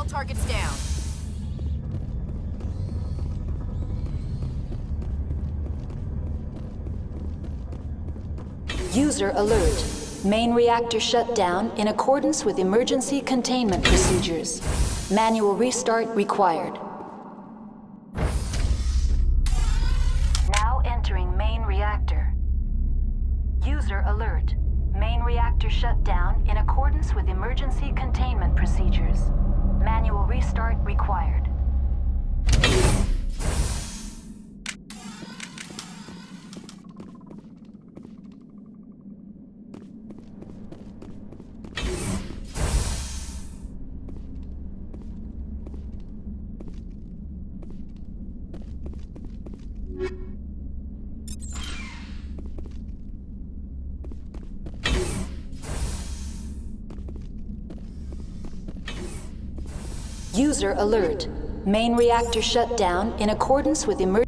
targets down. User alert. Main reactor shut down in accordance with emergency containment procedures. Manual restart required. Now entering main reactor. User alert. Main reactor shut down in accordance with emergency containment procedures. Manual restart required. User alert. Main reactor shut down in accordance with emergency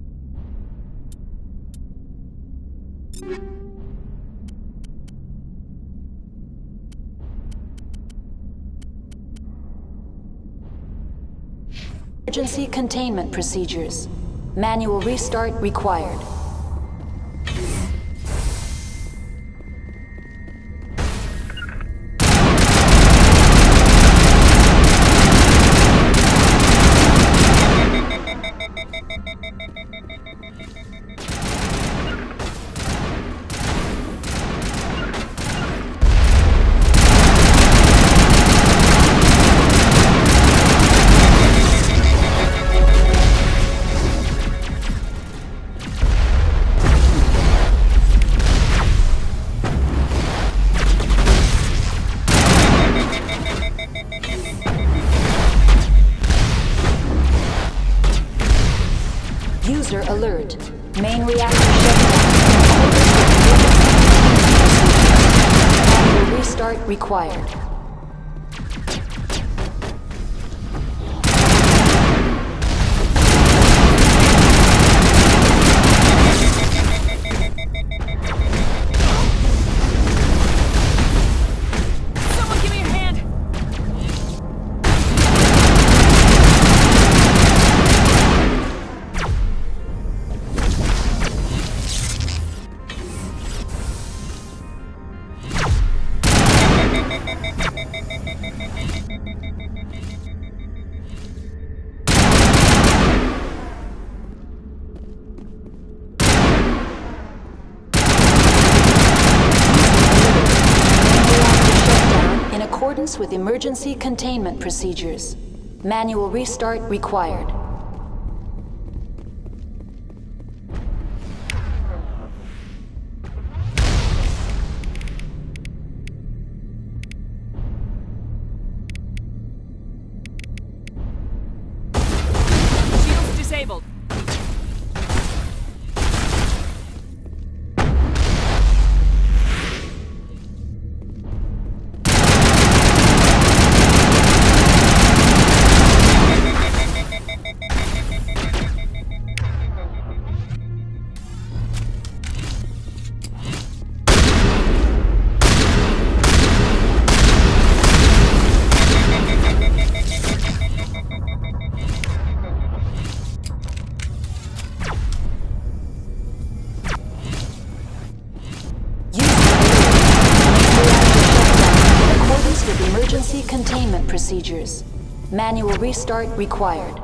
containment procedures. Manual restart required. User alert. Main reactor shut down. Manual restart required. Someone give me a hand! In accordance with emergency containment procedures. Manual restart required. Shields disabled. Emergency containment procedures. Manual restart required.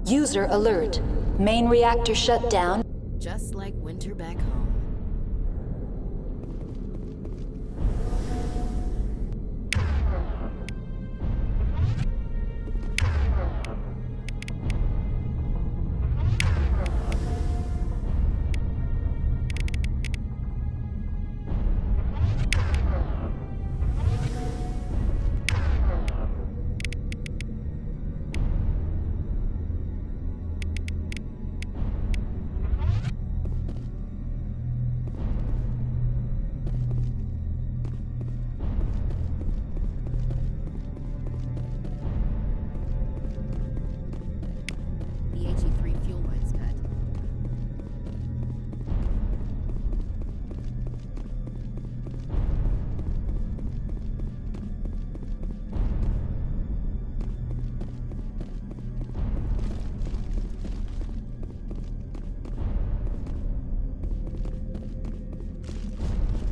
User alert. Main reactor shut down. Just like winter back home.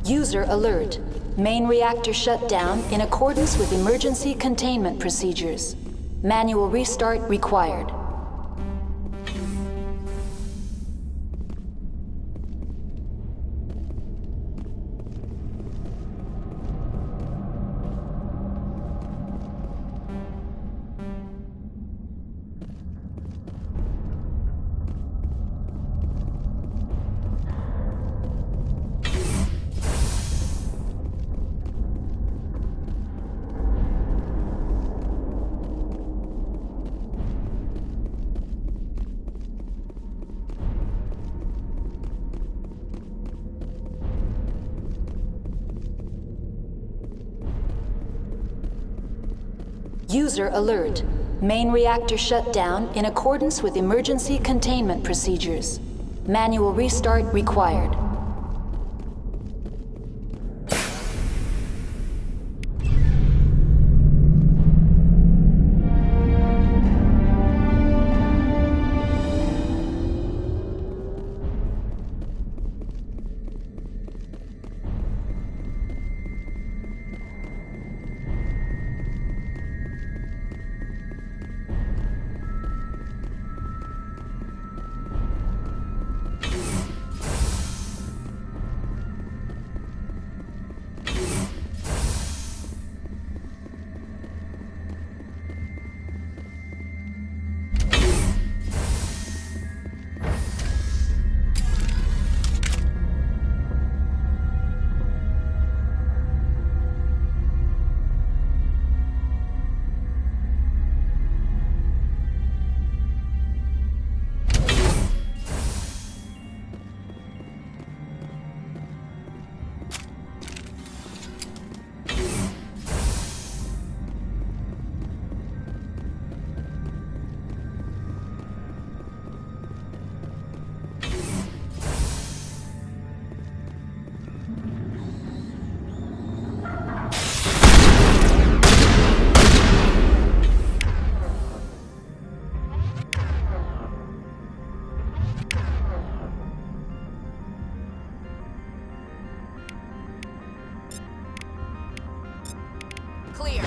User alert. Main reactor shut down in accordance with emergency containment procedures. Manual restart required. User alert. Main reactor shut down in accordance with emergency containment procedures. Manual restart required. Clear.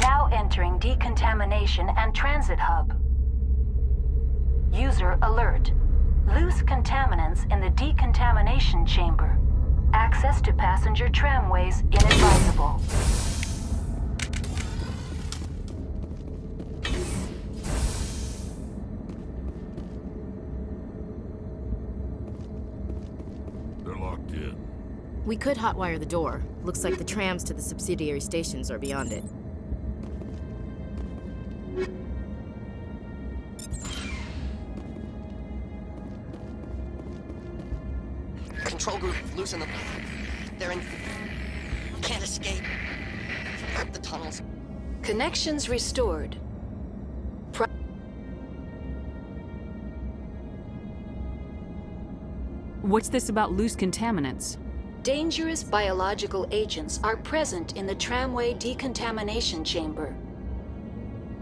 Now entering decontamination and transit hub. User alert. Loose contaminants in the decontamination chamber. Access to passenger tramways inadvisable. They're locked in. We could hotwire the door. Looks like the trams to the subsidiary stations are beyond it. Control group, loosen them. They're in... Can't escape. The tunnels. Connections restored. What's this about loose contaminants? Dangerous biological agents are present in the tramway decontamination chamber.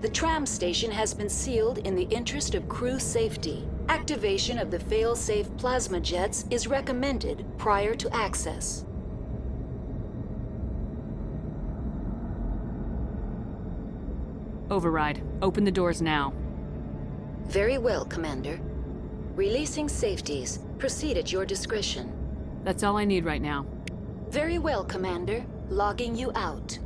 The tram station has been sealed in the interest of crew safety. Activation of the fail-safe plasma jets is recommended prior to access. Override. Open the doors now. Very well, Commander. Releasing safeties. Proceed at your discretion. That's all I need right now. Very well, Commander. Logging you out.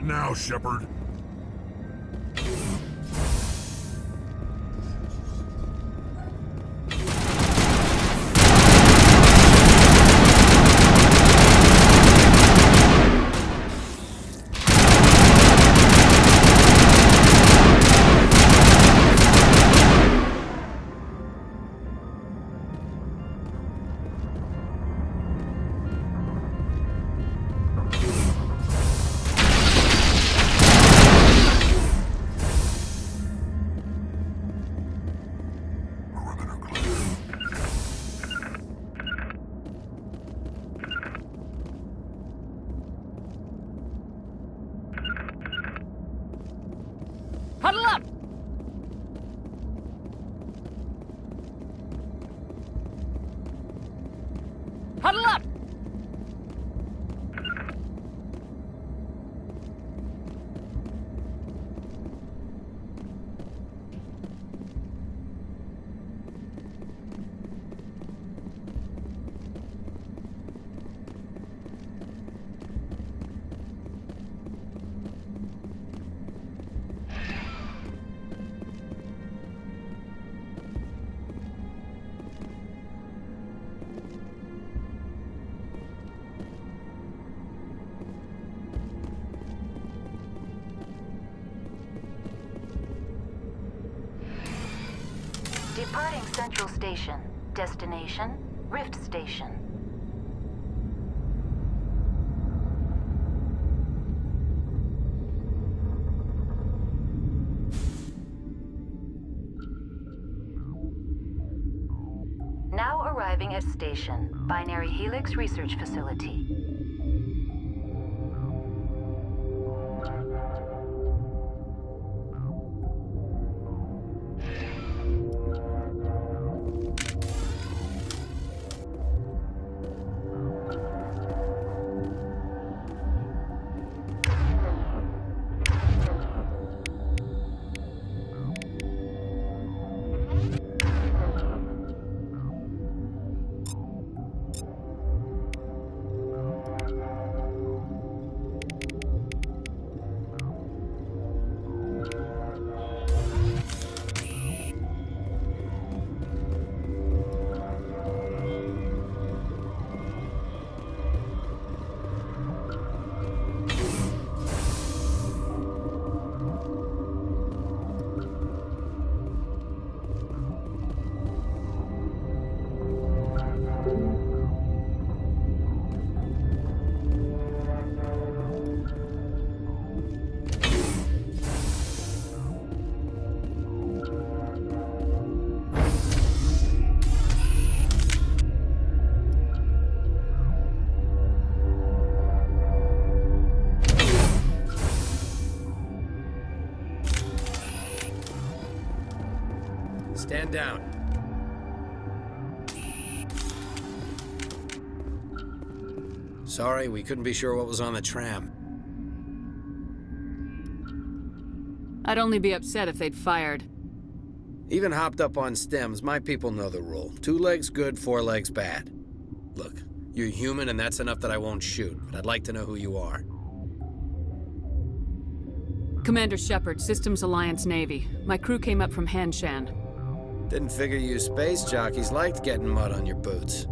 Not now, Shepard. Huddle up! Huddle up! Departing Central Station. Destination, Rift Station. Now arriving at station, Binary Helix Research Facility. Stand down. Sorry, we couldn't be sure what was on the tram. I'd only be upset if they'd fired. Even hopped up on stems, my people know the rule. 2 legs good, 4 legs bad. Look, you're human and that's enough that I won't shoot, but I'd like to know who you are. Commander Shepard, Systems Alliance Navy. My crew came up from Hanshan. Didn't figure you space jockeys liked getting mud on your boots.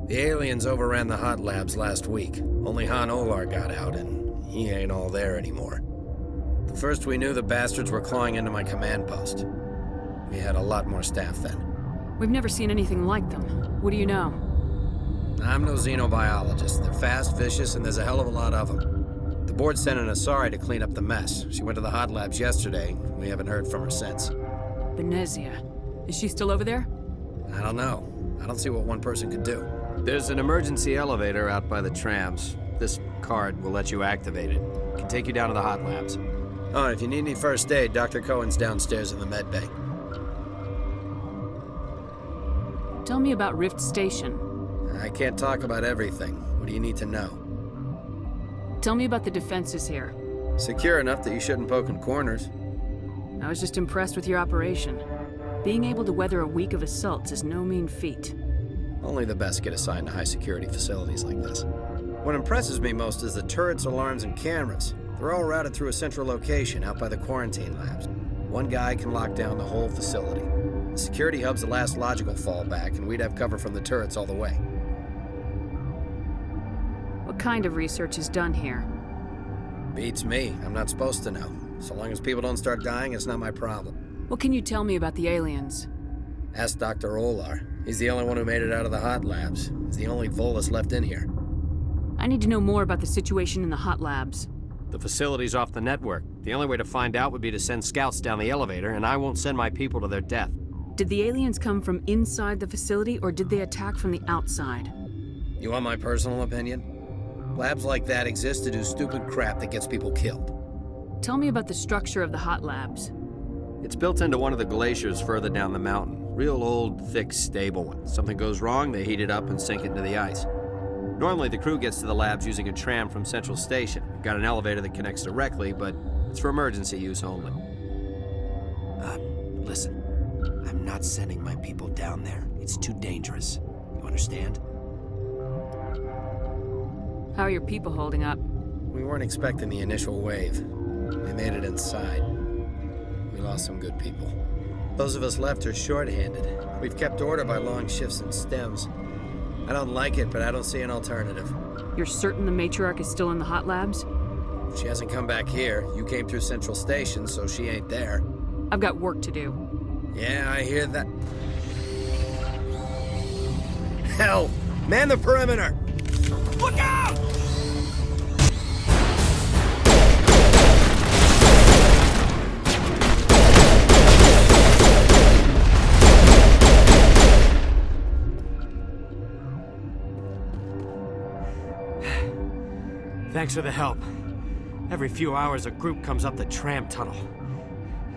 The aliens overran the hot labs last week. Only Han Olar got out, and he ain't all there anymore. The first we knew, the bastards were clawing into my command post. We had a lot more staff then. We've never seen anything like them. What do you know? I'm no xenobiologist. They're fast, vicious, and there's a hell of a lot of them. The board sent an Asari to clean up the mess. She went to the hot labs yesterday. We haven't heard from her since. Benezia. Is she still over there? I don't know. I don't see what one person could do. There's an emergency elevator out by the trams. This card will let you activate it. It can take you down to the hot labs. Oh, and if you need any first aid, Dr. Cohen's downstairs in the med bay. Tell me about Rift Station. I can't talk about everything. What do you need to know? Tell me about the defenses here. Secure enough that you shouldn't poke in corners. I was just impressed with your operation. Being able to weather a week of assaults is no mean feat. Only the best get assigned to high-security facilities like this. What impresses me most is the turrets, alarms, and cameras. They're all routed through a central location out by the quarantine labs. One guy can lock down the whole facility. The security hub's the last logical fallback, and we'd have cover from the turrets all the way. What kind of research is done here? Beats me. I'm not supposed to know. So long as people don't start dying, it's not my problem. What can you tell me about the aliens? Ask Dr. Olar. He's the only one who made it out of the hot labs. He's the only Volus left in here. I need to know more about the situation in the hot labs. The facility's off the network. The only way to find out would be to send scouts down the elevator, and I won't send my people to their death. Did the aliens come from inside the facility, or did they attack from the outside? You want my personal opinion? Labs like that exist to do stupid crap that gets people killed. Tell me about the structure of the hot labs. It's built into one of the glaciers further down the mountain. Real old, thick, stable one. Something goes wrong, they heat it up and sink it into the ice. Normally, the crew gets to the labs using a tram from Central Station. We've got an elevator that connects directly, but it's for emergency use only. Listen. I'm not sending my people down there. It's too dangerous. You understand? How are your people holding up? We weren't expecting the initial wave. They made it inside. We lost some good people. Those of us left are short-handed. We've kept order by long shifts and stems. I don't like it, but I don't see an alternative. You're certain the matriarch is still in the hot labs? She hasn't come back here. You came through Central Station, so she ain't there. I've got work to do. Yeah, I hear that. Hell! Man the perimeter! Look out! Thanks for the help. Every few hours, a group comes up the tram tunnel.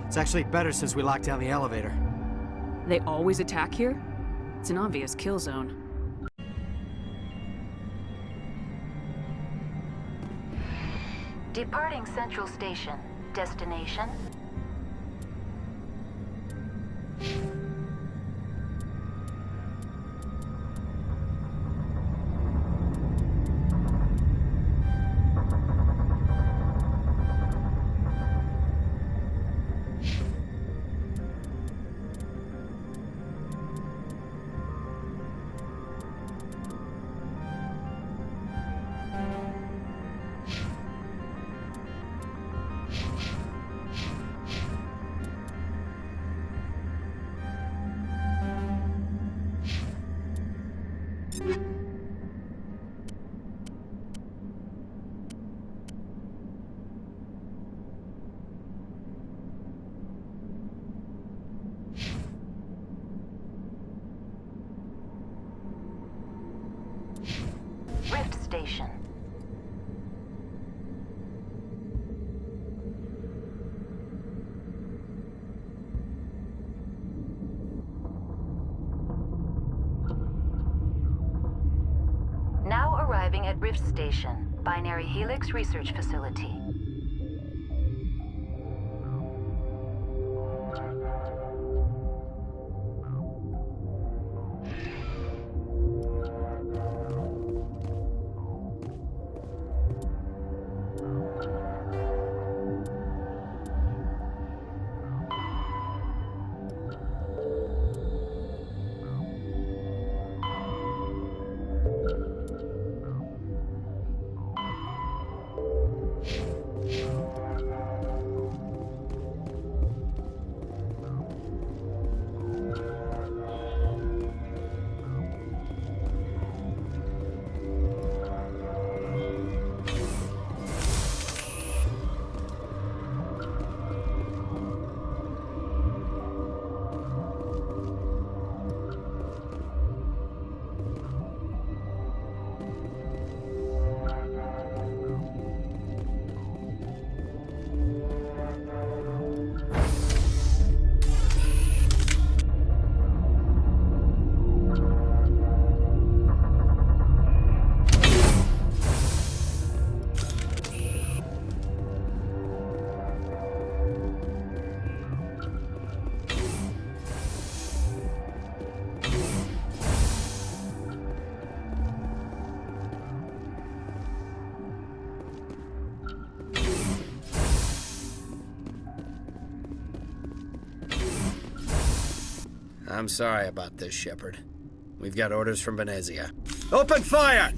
It's actually better since we locked down the elevator. They always attack here? It's an obvious kill zone. Departing Central Station. Destination? Rift Station. Now arriving at Rift Station, Binary Helix Research Facility. I'm sorry about this, Shepard. We've got orders from Venezia. Open fire!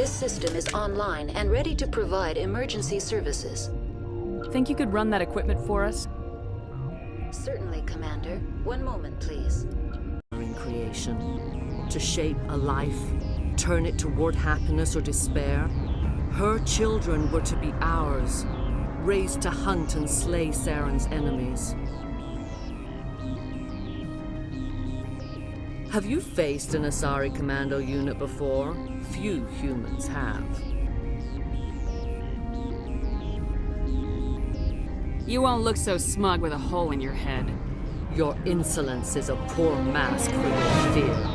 This system is online and ready to provide emergency services. Think you could run that equipment for us? Certainly, Commander. One moment, please. In creation, to shape a life, turn it toward happiness or despair. Her children were to be ours, raised to hunt and slay Saren's enemies. Have you faced an Asari commando unit before? Few humans have. You won't look so smug with a hole in your head. Your insolence is a poor mask for your fear.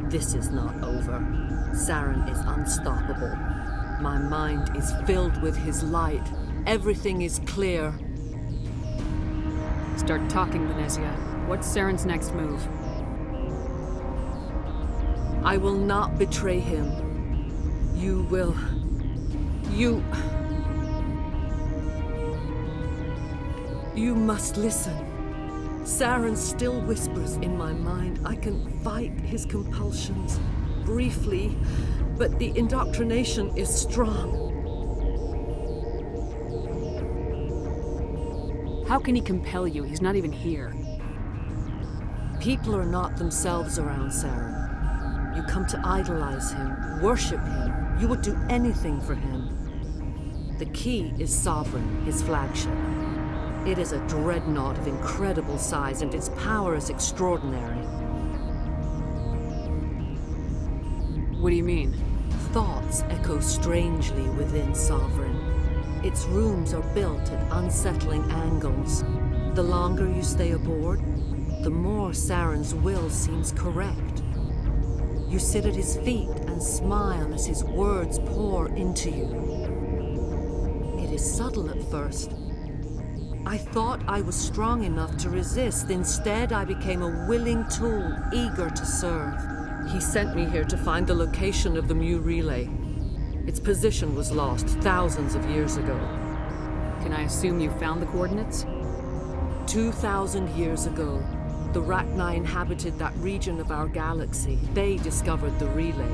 This is not over. Saren is unstoppable. My mind is filled with his light. Everything is clear. Start talking, Venezia. What's Saren's next move? I will not betray him. You will. You must listen. Saren still whispers in my mind. I can fight his compulsions, briefly, but the indoctrination is strong. How can he compel you? He's not even here. People are not themselves around Saren. You come to idolize him, worship him. You would do anything for him. The key is Sovereign, his flagship. It is a dreadnought of incredible size, and its power is extraordinary. What do you mean? Thoughts echo strangely within Sovereign. Its rooms are built at unsettling angles. The longer you stay aboard, the more Saren's will seems correct. You sit at his feet and smile as his words pour into you. It is subtle at first. I thought I was strong enough to resist. Instead, I became a willing tool, eager to serve. He sent me here to find the location of the Mu relay. Its position was lost thousands of years ago. Can I assume you found the coordinates? 2,000 years ago, the Rachni inhabited that region of our galaxy. They discovered the relay.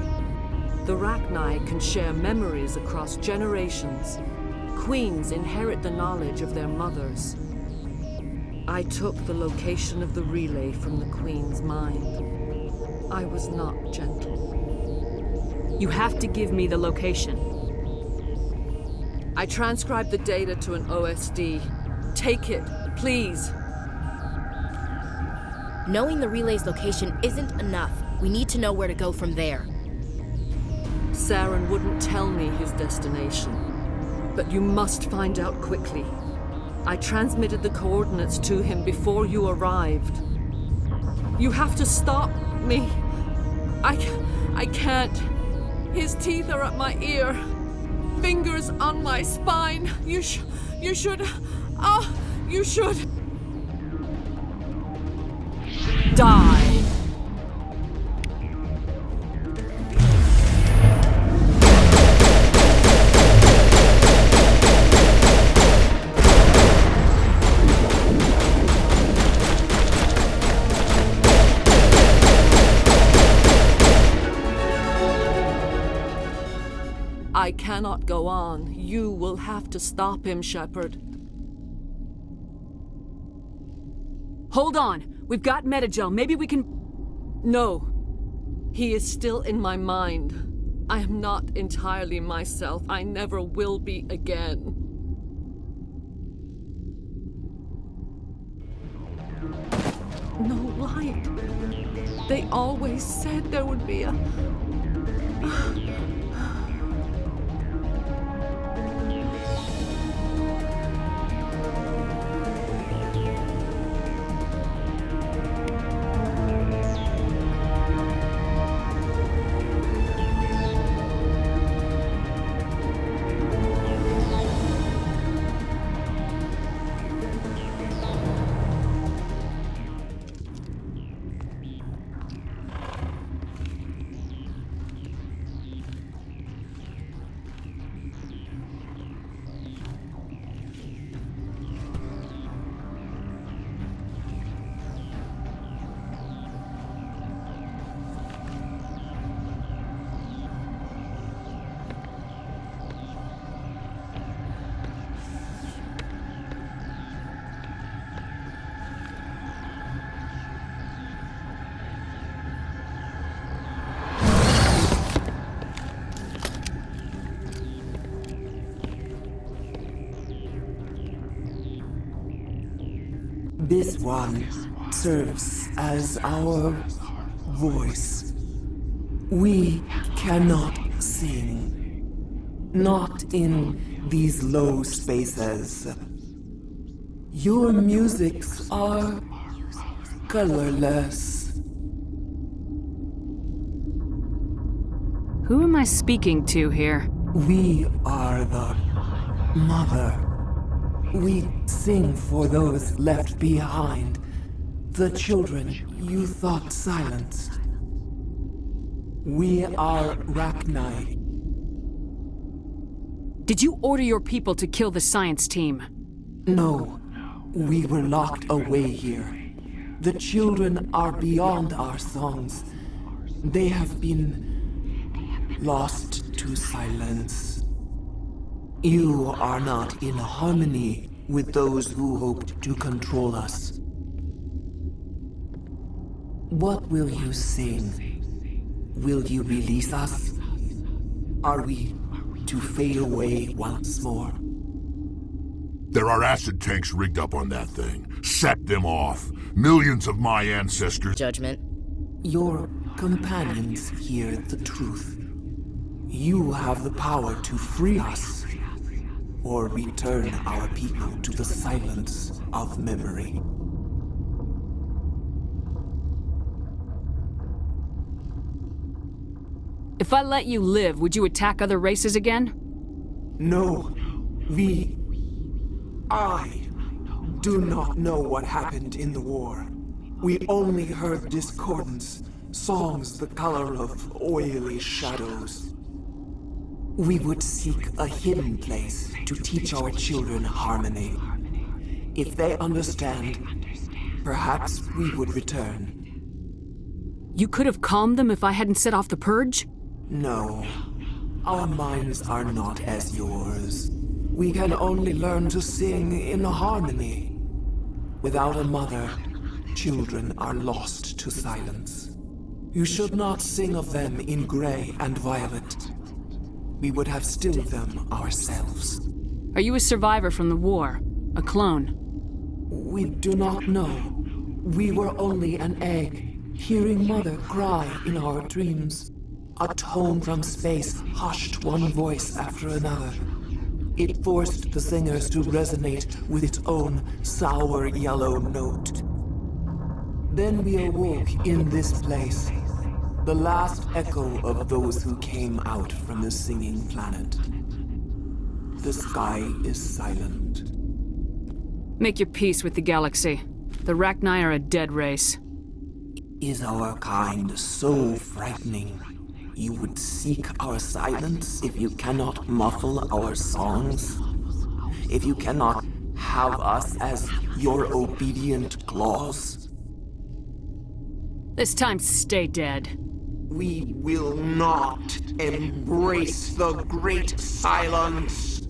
The Rachni can share memories across generations. Queens inherit the knowledge of their mothers. I took the location of the relay from the Queen's mind. I was not gentle. You have to give me the location. I transcribed the data to an OSD. Take it, please. Knowing the relay's location isn't enough. We need to know where to go from there. Saren wouldn't tell me his destination. But you must find out quickly. I transmitted the coordinates to him before you arrived. You have to stop me. I can't. His teeth are at my ear. Fingers on my spine. You should. You should. Die. I cannot go on. You will have to stop him, Shepard. Hold on! We've got Metagel. Maybe we can... No. He is still in my mind. I am not entirely myself. I never will be again. No light. They always said there would be a... This one serves as our voice. We cannot sing. Not in these low spaces. Your musics are colorless. Who am I speaking to here? We are the mother. We sing for those left behind. The children you thought silenced. We are Rachni. Did you order your people to kill the science team? No. We were locked away here. The children are beyond our songs. They have been lost to silence. You are not in harmony with those who hoped to control us. What will you sing? Will you release us? Are we to fade away once more? There are acid tanks rigged up on that thing. Set them off. Millions of my ancestors... Judgment. Your companions hear the truth. You have the power to free us, or return our people to the silence of memory. If I let you live, would you attack other races again? No, I do not know what happened in the war. We only heard discordance, songs the color of oily shadows. We would seek a hidden place to teach our children harmony. If they understand, perhaps we would return. You could have calmed them if I hadn't set off the purge? No, our minds are not as yours. We can only learn to sing in harmony. Without a mother, children are lost to silence. You should not sing of them in gray and violet. We would have stilled them ourselves. Are you a survivor from the war? A clone? We do not know. We were only an egg, hearing Mother cry in our dreams. A tone from space hushed one voice after another. It forced the singers to resonate with its own sour yellow note. Then we awoke in this place, the last echo of those who came out from the singing planet. The sky is silent. Make your peace with the galaxy. The Rachni are a dead race. Is our kind so frightening? You would seek our silence if you cannot muffle our songs? If you cannot have us as your obedient claws? This time, stay dead. We will not embrace the great silence.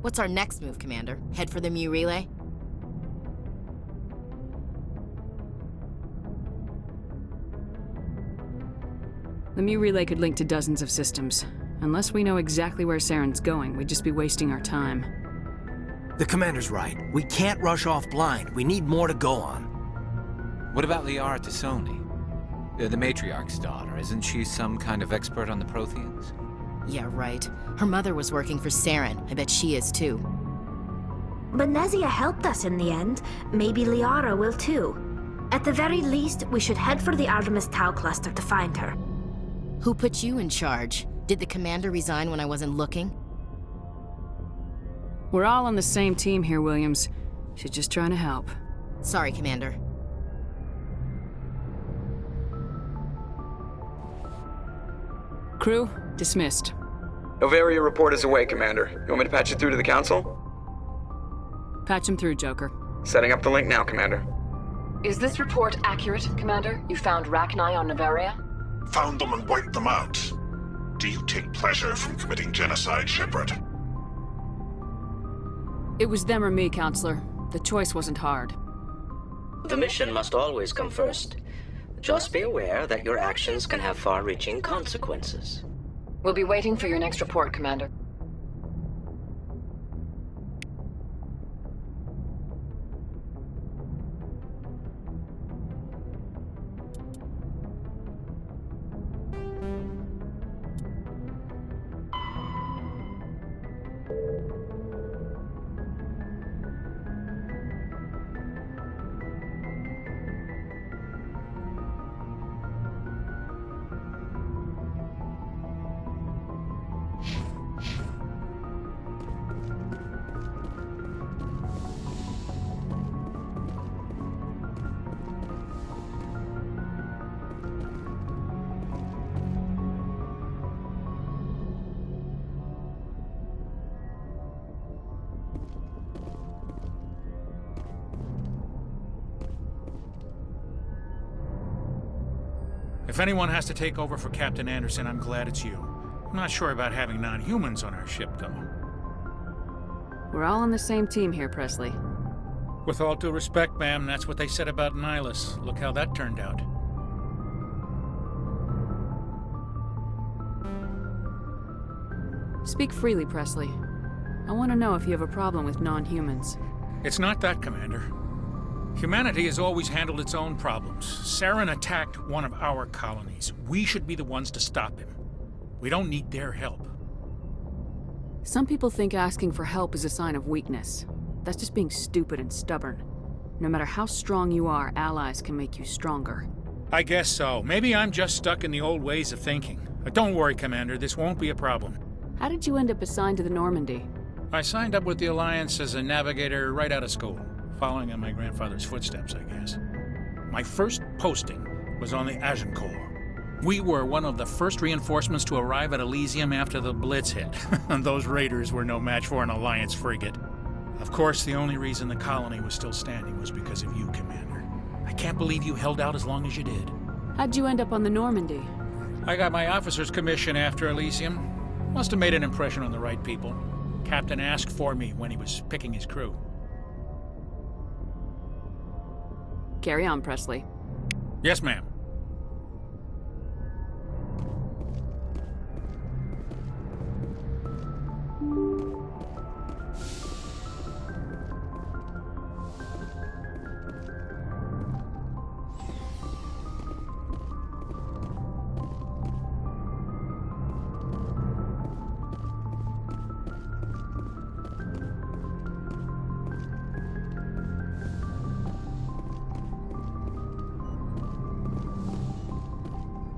What's our next move, Commander? Head for the Mu relay? The Mu relay could link to dozens of systems. Unless we know exactly where Saren's going, we'd just be wasting our time. The Commander's right. We can't rush off blind. We need more to go on. What about Liara Tassoni? The matriarch's daughter. Isn't she some kind of expert on the Protheans? Yeah, right. Her mother was working for Saren. I bet she is too. But Nezia helped us in the end. Maybe Liara will too. At the very least, we should head for the Artemis Tau cluster to find her. Who put you in charge? Did the commander resign when I wasn't looking? We're all on the same team here, Williams. She's just trying to help. Sorry, Commander. Crew, dismissed. Novaria report is away, Commander. You want me to patch it through to the Council? Patch him through, Joker. Setting up the link now, Commander. Is this report accurate, Commander? You found Rachni on Novaria? Found them and wiped them out. Do you take pleasure from committing genocide, Shepard? It was them or me, Counselor. The choice wasn't hard. The mission must always come first. Just be aware that your actions can have far-reaching consequences. We'll be waiting for your next report, Commander. If anyone has to take over for Captain Anderson, I'm glad it's you. I'm not sure about having non-humans on our ship, though. We're all on the same team here, Presley. With all due respect, ma'am, that's what they said about Nihilus. Look how that turned out. Speak freely, Presley. I want to know if you have a problem with non-humans. It's not that, Commander. Humanity has always handled its own problems. Saren attacked one of our colonies. We should be the ones to stop him. We don't need their help. Some people think asking for help is a sign of weakness. That's just being stupid and stubborn. No matter how strong you are, allies can make you stronger. I guess so. Maybe I'm just stuck in the old ways of thinking. But don't worry, Commander. This won't be a problem. How did you end up assigned to the Normandy? I signed up with the Alliance as a navigator right out of school. Following in my grandfather's footsteps, I guess. My first posting was on the Agincourt. We were one of the first reinforcements to arrive at Elysium after the Blitz hit. And those raiders were no match for an Alliance frigate. Of course, the only reason the colony was still standing was because of you, Commander. I can't believe you held out as long as you did. How'd you end up on the Normandy? I got my officer's commission after Elysium. Must have made an impression on the right people. Captain asked for me when he was picking his crew. Carry on, Presley. Yes, ma'am.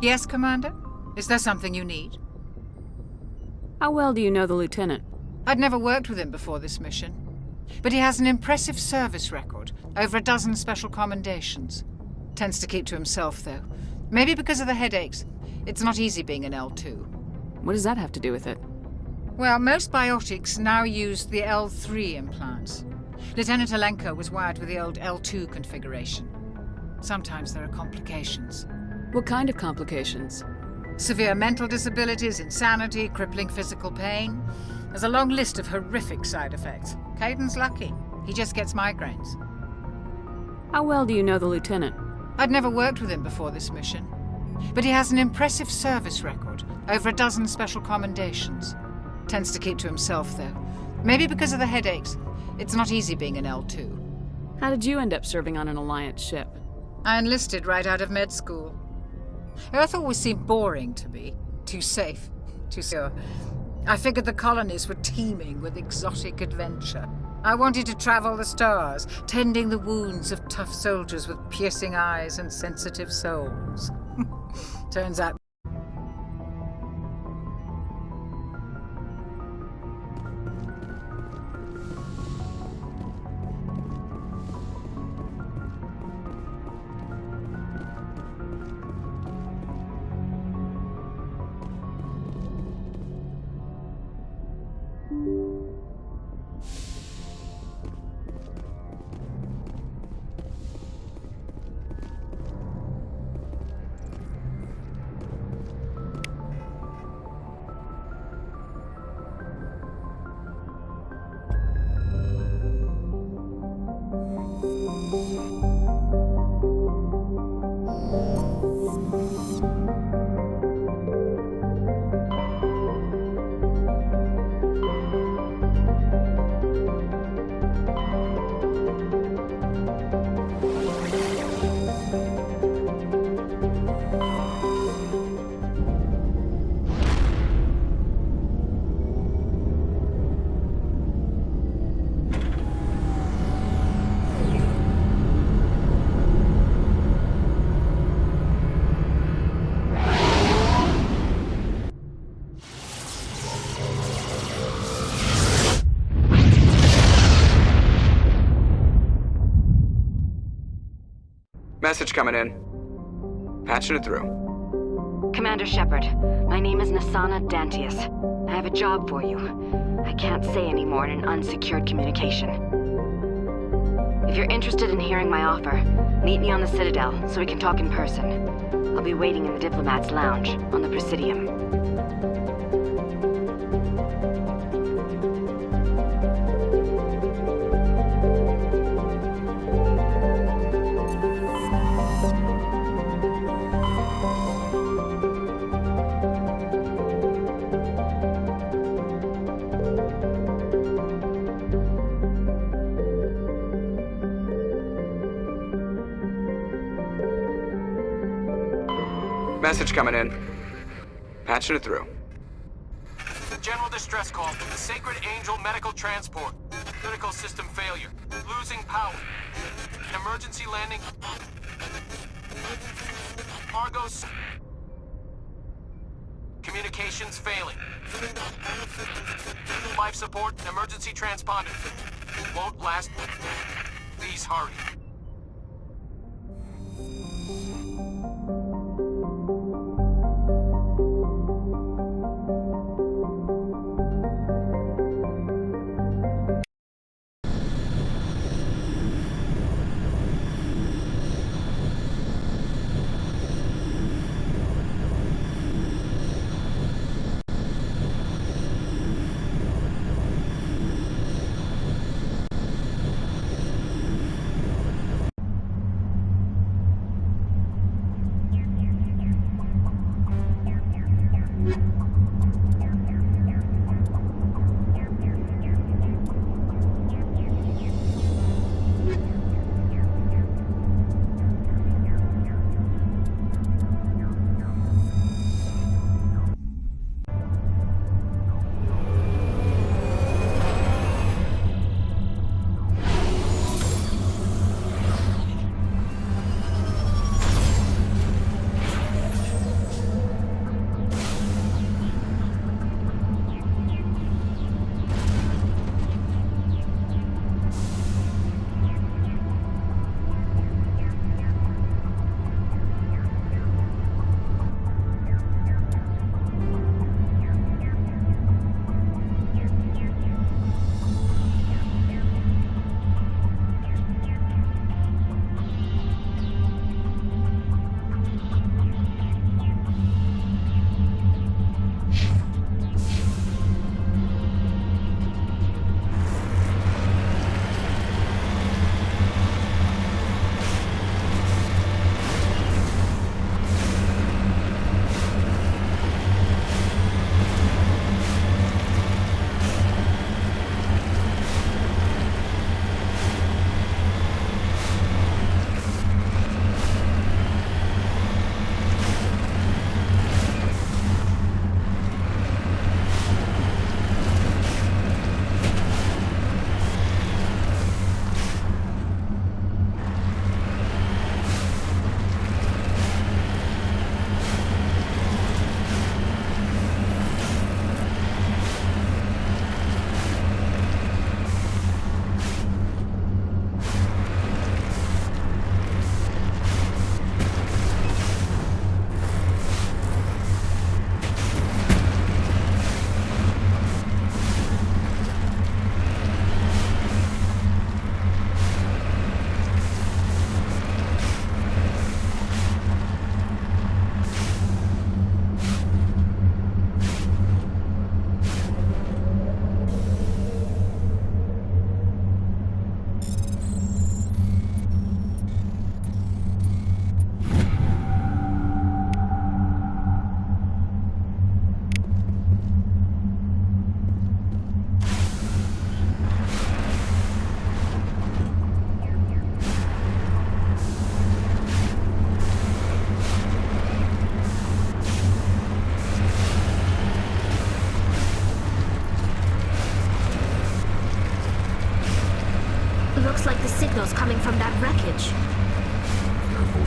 Yes, Commander? Is there something you need? How well do you know the Lieutenant? I'd never worked with him before this mission. But he has an impressive service record, over a dozen special commendations. Tends to keep to himself, though. Maybe because of the headaches. It's not easy being an L2. What does that have to do with it? Well, most biotics now use the L3 implants. Lieutenant Alenko was wired with the old L2 configuration. Sometimes there are complications. What kind of complications? Severe mental disabilities, insanity, crippling physical pain. There's a long list of horrific side effects. Caden's lucky. He just gets migraines. How well do you know the Lieutenant? I'd never worked with him before this mission. But he has an impressive service record, over a dozen special commendations. Tends to keep to himself, though. Maybe because of the headaches. It's not easy being an L2. How did you end up serving on an Alliance ship? I enlisted right out of med school. Earth always seemed boring to me. Too safe, too secure. I figured the colonies were teeming with exotic adventure. I wanted to travel the stars, tending the wounds of tough soldiers with piercing eyes and sensitive souls. Turns out Message coming in. Patching it through. Commander Shepard, my name is Nasana Dantius. I have a job for you. I can't say any more in an unsecured communication. If you're interested in hearing my offer, meet me on the Citadel so we can talk in person. I'll be waiting in the Diplomat's Lounge on the Presidium. Message coming in. Patching it through. General distress call from the Sacred Angel Medical Transport. Critical system failure. Losing power. An emergency landing. Cargo's... Communications failing. Life support and emergency transponder. Won't last. Please hurry.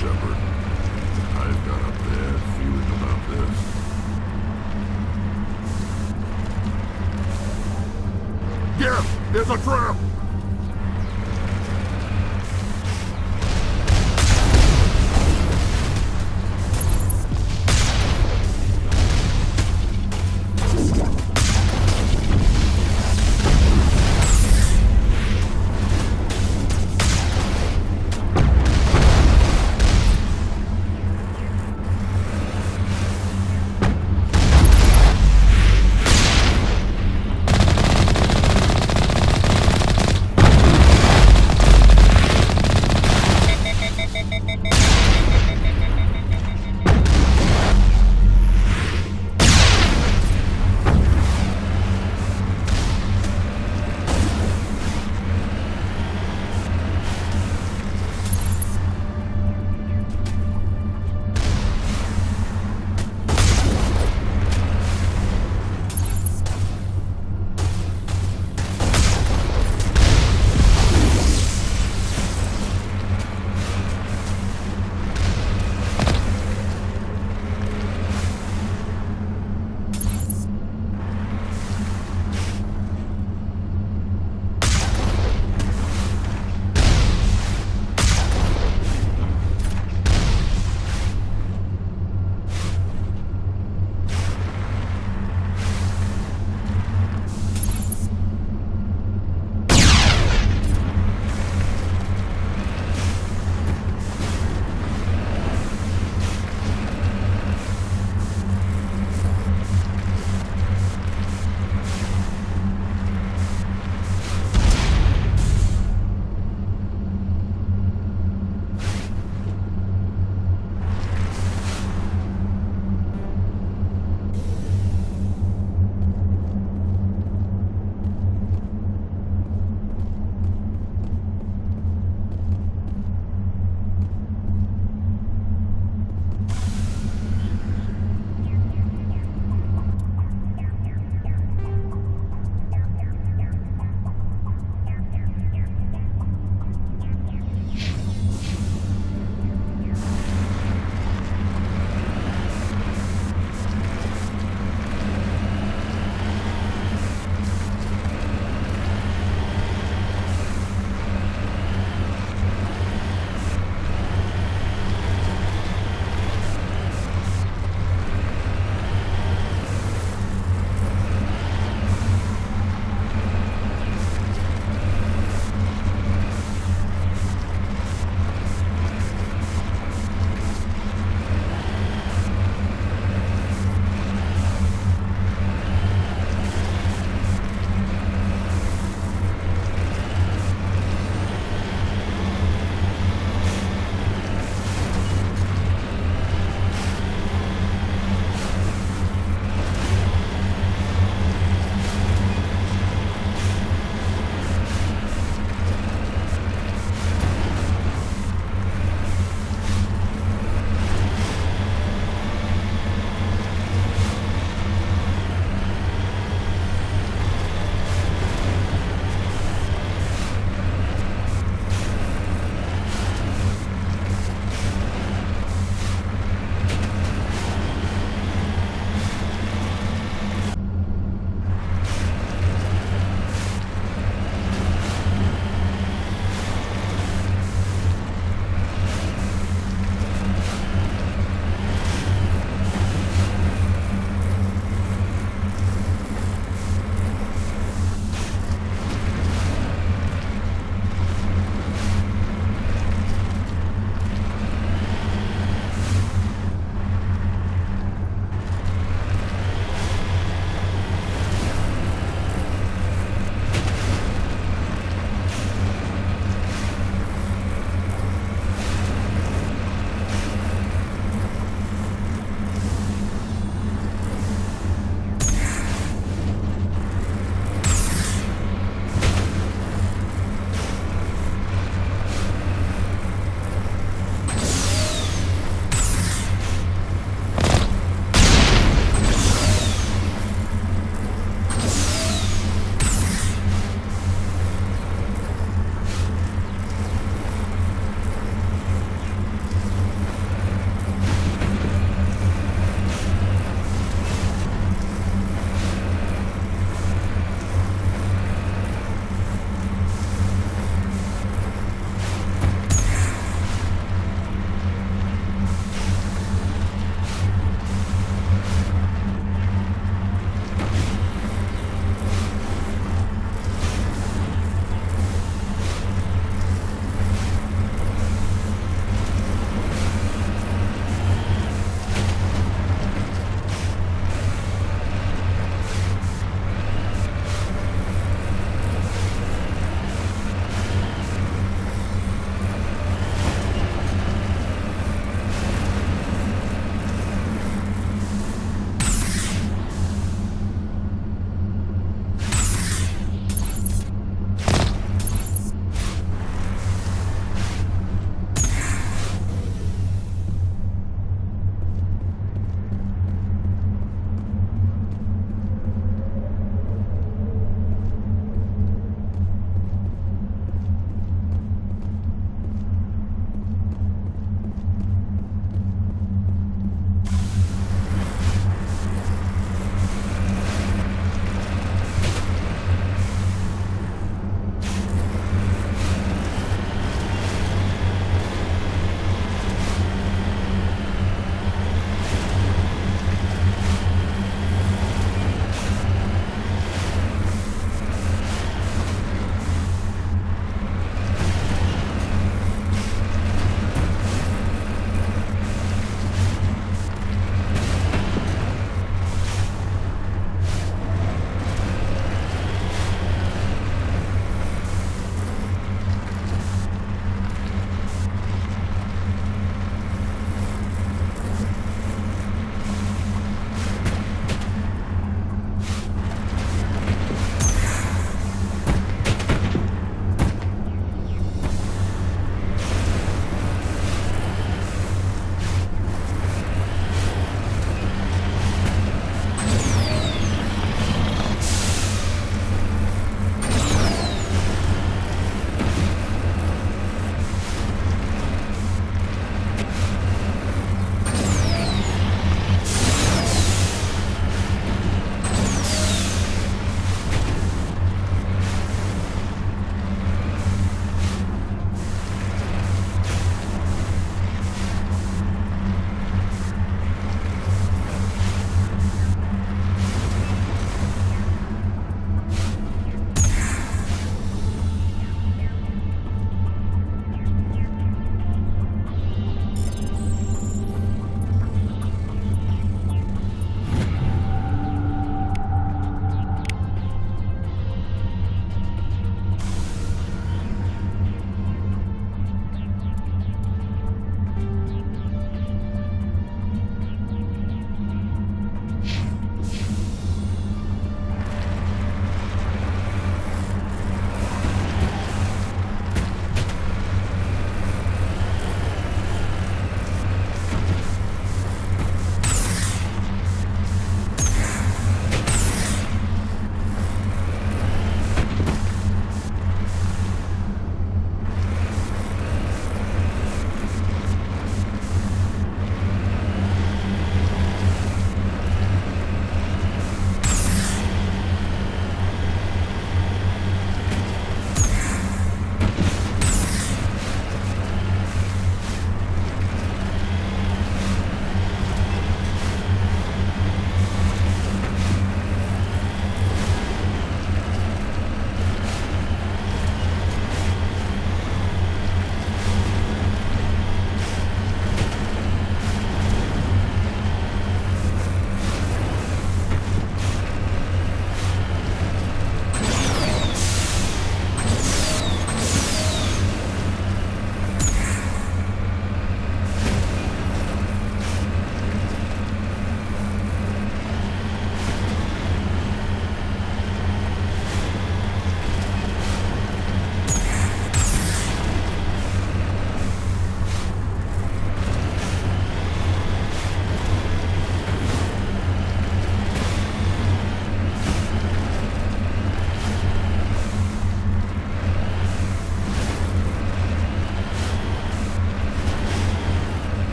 Shepard. I've got a bad feeling about this. Yeah, there's a trap!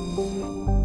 you.